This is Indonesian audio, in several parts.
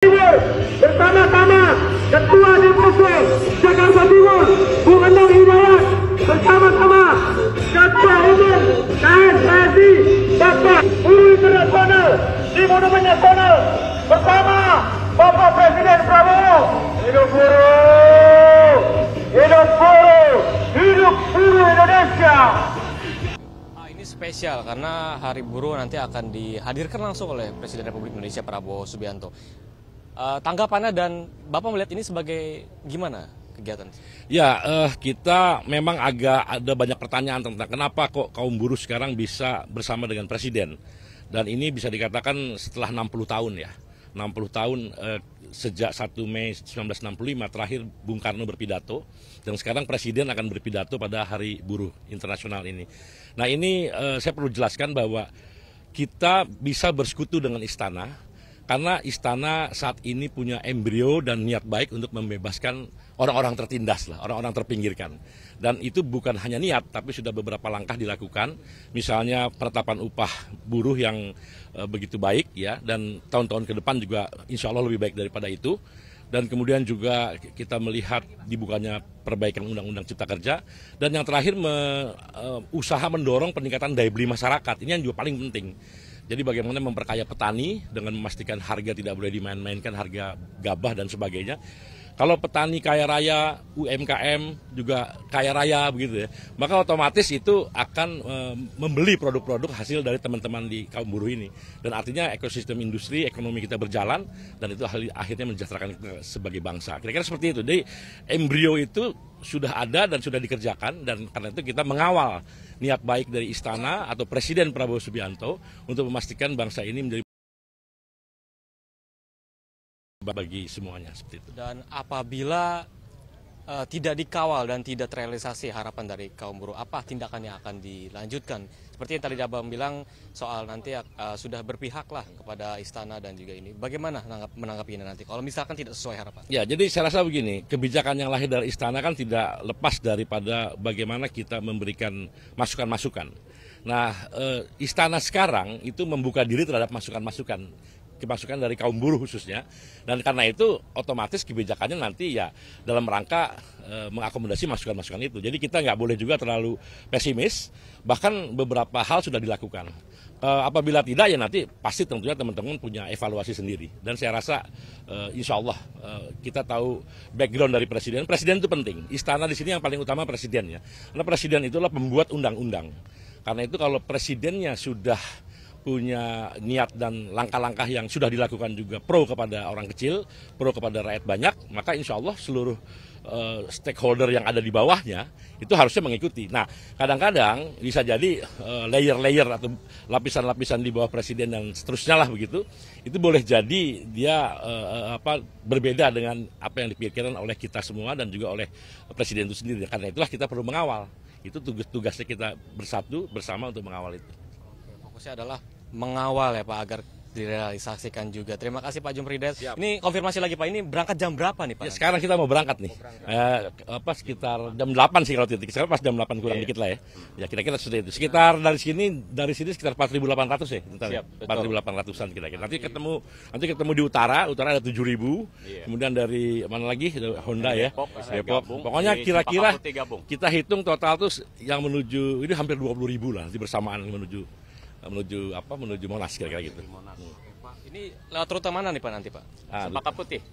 Timur bersama-sama Ketua DPC Jakarta Timur Bung Endang Hidayat bersama-sama Ketua Umum KSPSI Bapak Guru Internasional di Monumen Nasional bersama Bapak Presiden Prabowo. Hidup buruh, hidup buruh, hidup buruh Indonesia. Ini spesial karena Hari Buruh nanti akan dihadirkan langsung oleh Presiden Republik Indonesia Prabowo Subianto. Tanggapannya dan Bapak melihat ini sebagai gimana kegiatan? Ya, kita memang agak ada banyak pertanyaan tentang kenapa kok kaum buruh sekarang bisa bersama dengan Presiden. Dan ini bisa dikatakan setelah 60 tahun ya. 60 tahun sejak 1 Mei 1965 terakhir Bung Karno berpidato. Dan sekarang Presiden akan berpidato pada Hari Buruh Internasional ini. Nah ini saya perlu jelaskan bahwa kita bisa bersekutu dengan Istana. Karena Istana saat ini punya embrio dan niat baik untuk membebaskan orang-orang tertindas, orang-orang terpinggirkan. Dan itu bukan hanya niat, tapi sudah beberapa langkah dilakukan. Misalnya penetapan upah buruh yang begitu baik, ya, dan tahun-tahun ke depan juga insya Allah lebih baik daripada itu. Dan kemudian juga kita melihat dibukanya perbaikan Undang-Undang Cipta Kerja. Dan yang terakhir usaha mendorong peningkatan daya beli masyarakat. Ini yang juga paling penting. Jadi bagaimana memperkaya petani dengan memastikan harga tidak boleh dimain-mainkan, harga gabah dan sebagainya. Kalau petani kaya raya, UMKM juga kaya raya begitu ya, maka otomatis itu akan membeli produk-produk hasil dari teman-teman di kaum buruh ini. Dan artinya ekosistem industri, ekonomi kita berjalan dan itu akhirnya mensejahterakan kita sebagai bangsa. Kira-kira seperti itu. Jadi embrio itu sudah ada dan sudah dikerjakan dan karena itu kita mengawal niat baik dari Istana atau Presiden Prabowo Subianto untuk memastikan bangsa ini menjadi bagi semuanya seperti itu. Dan apabila tidak dikawal dan tidak terrealisasi harapan dari kaum buruh, apa tindakan yang akan dilanjutkan? Seperti yang tadi Abang bilang soal nanti sudah berpihak lah kepada Istana dan juga ini. Bagaimana menanggapi ini nanti kalau misalkan tidak sesuai harapan? Ya, jadi saya rasa begini, kebijakan yang lahir dari Istana kan tidak lepas daripada bagaimana kita memberikan masukan-masukan. Nah, Istana sekarang itu membuka diri terhadap masukan-masukan dari kaum buruh khususnya, dan karena itu otomatis kebijakannya nanti ya dalam rangka mengakomodasi masukan-masukan itu. Jadi kita nggak boleh juga terlalu pesimis, bahkan beberapa hal sudah dilakukan. Apabila tidak ya nanti pasti tentunya teman-teman punya evaluasi sendiri. Dan saya rasa insya Allah kita tahu background dari Presiden. Presiden itu penting, Istana di sini yang paling utama Presiden ya. Karena Presiden itulah pembuat undang-undang. Karena itu kalau Presidennya sudah punya niat dan langkah-langkah yang sudah dilakukan juga pro kepada orang kecil, pro kepada rakyat banyak, maka insya Allah seluruh stakeholder yang ada di bawahnya itu harusnya mengikuti. Nah, kadang-kadang bisa jadi layer-layer atau lapisan-lapisan di bawah Presiden dan seterusnya lah begitu, itu boleh jadi dia berbeda dengan apa yang dipikirkan oleh kita semua dan juga oleh Presiden itu sendiri. Karena itulah kita perlu mengawal. Itu tugasnya kita bersatu bersama untuk mengawal itu. Fokusnya adalah mengawal ya Pak agar direalisasikan juga. Terima kasih Pak Jumridet. Ini konfirmasi lagi Pak, ini berangkat jam berapa nih Pak? Ya, sekarang kita mau berangkat nih. Sekitar jam 8 sih kalau titik. Sekarang pas jam 8 kurang dikit lah ya. Ya kira-kira sudah itu. Sekitar dari sini sekitar 4.800 ya. Siap, 4.800-an kira-kira. Nanti ketemu di utara ada 7.000. Kemudian dari mana lagi? Honda ya. Depok. Pokoknya kira-kira kita hitung total tuh yang menuju ini hampir 20.000 lah nanti bersamaan menuju Monas kira-kira gitu. Ini lewat rute mana nih Pak nanti Pak? Cempaka Putih.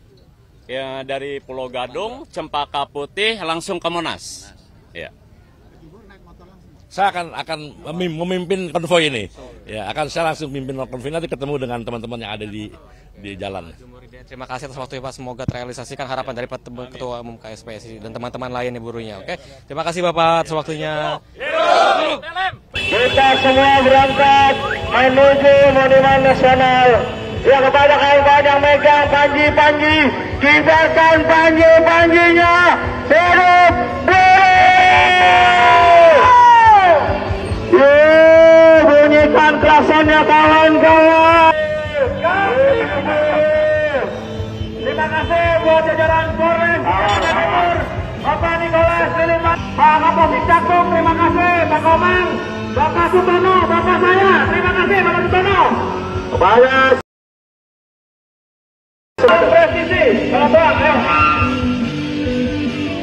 Ya dari Pulau Gadung, Cempaka Putih langsung ke Monas. Ya. Saya akan memimpin konvoi ini. Ya, saya langsung memimpin konvoi nanti ketemu dengan teman-teman yang ada di jalan. Terima kasih atas waktunya Pak. Semoga terrealisasikan harapan dari Ketua Umum KSPSI dan teman-teman lain di buruhnya. Oke. Terima kasih Bapak atas waktunya. Kita semua berangkat menuju Monumen Nasional. Ya, kepada kawan-kawan yang megang panji-panji, kibarkan panji-panjinya. Hidup buruh! Bunyikan klaksonnya kawan-kawan. Terima kasih buat jajaran Polres Jakarta Timur, Bapak Nikolas Liliman, Pak Kapolsek Cakung, terima kasih, Pak Komang, Bapak Sutono, Bapak saya, terima kasih Bapak Sutono. Kepada presisi. Bang, ayo.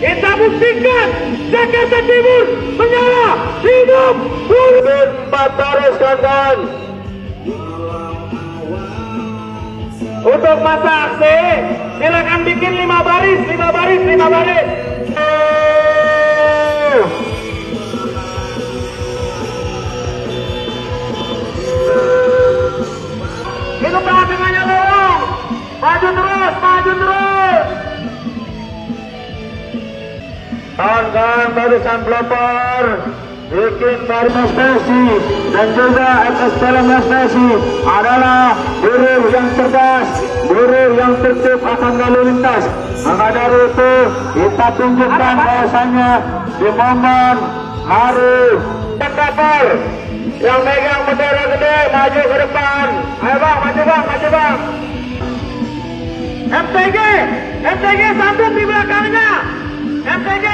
Kita buktikan Jakarta Timur menyala hidup Burin 4 baris kawan. Untuk masa aksi silakan bikin 5 baris. Hidup tengah-tengahnya lorong. Maju terus. Kawan-kawan barisan pelopor bikin prestasi dan juga atas dalam prestasi adalah buruh yang cerdas, buruh yang tertib akan lalu lintas. Maka dari itu kita tunjukkan bahwasanya di momen hari kapal yang megang bendera gede maju ke depan. Ayo bang, maju bang. MTG sambut di belakangnya. MTG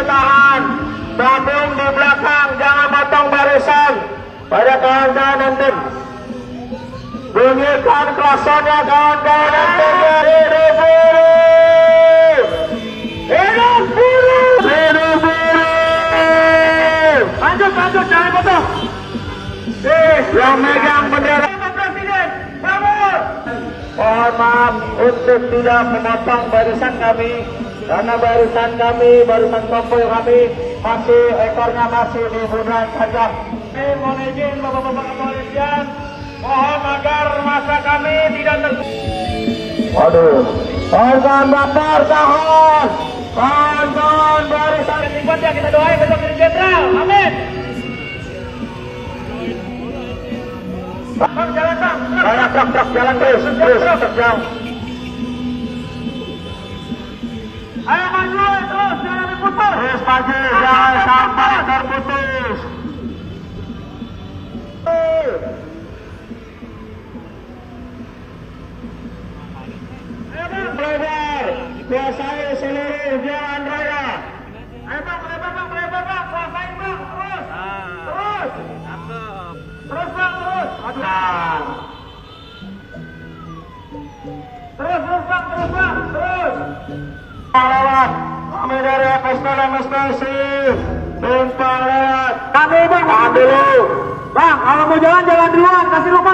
tahan. Sambung di belakang, jangan potong barisan. Pada kawan-kawan nanti bunyikan klaksonnya kawan-kawan MTG. Hidup buruh. Lanjut, jangan potong. Yang megang bendera Presiden, bangun. Mohon maaf untuk tidak memotong barisan kami, karena barisan konvoy kami masih ekornya masih di bundaran saja. Mohon izin Bapak-Bapak kepolisian, mohon agar masa kami tidak Waduh, kawan-kawan baper tahan, kawan-kawan barisan ya kita doain besok jadi jenderal, amin. Bang, jalan bang. Truk jalan terus jalan. Ayo maju terus, jangan diputus. Terus maju, jangan sampai terputus. Ayo bang, lebar. Kuasai seluruh jalan raya. Ayo bang, lebar bang. Kuasain bang, terus. Terus bang, terus. Terus bang. Lewat. Kami dari MST tumpang lewat. Kami bang, dulu. Bang, kalau mau jalan duluan, kasih lupa.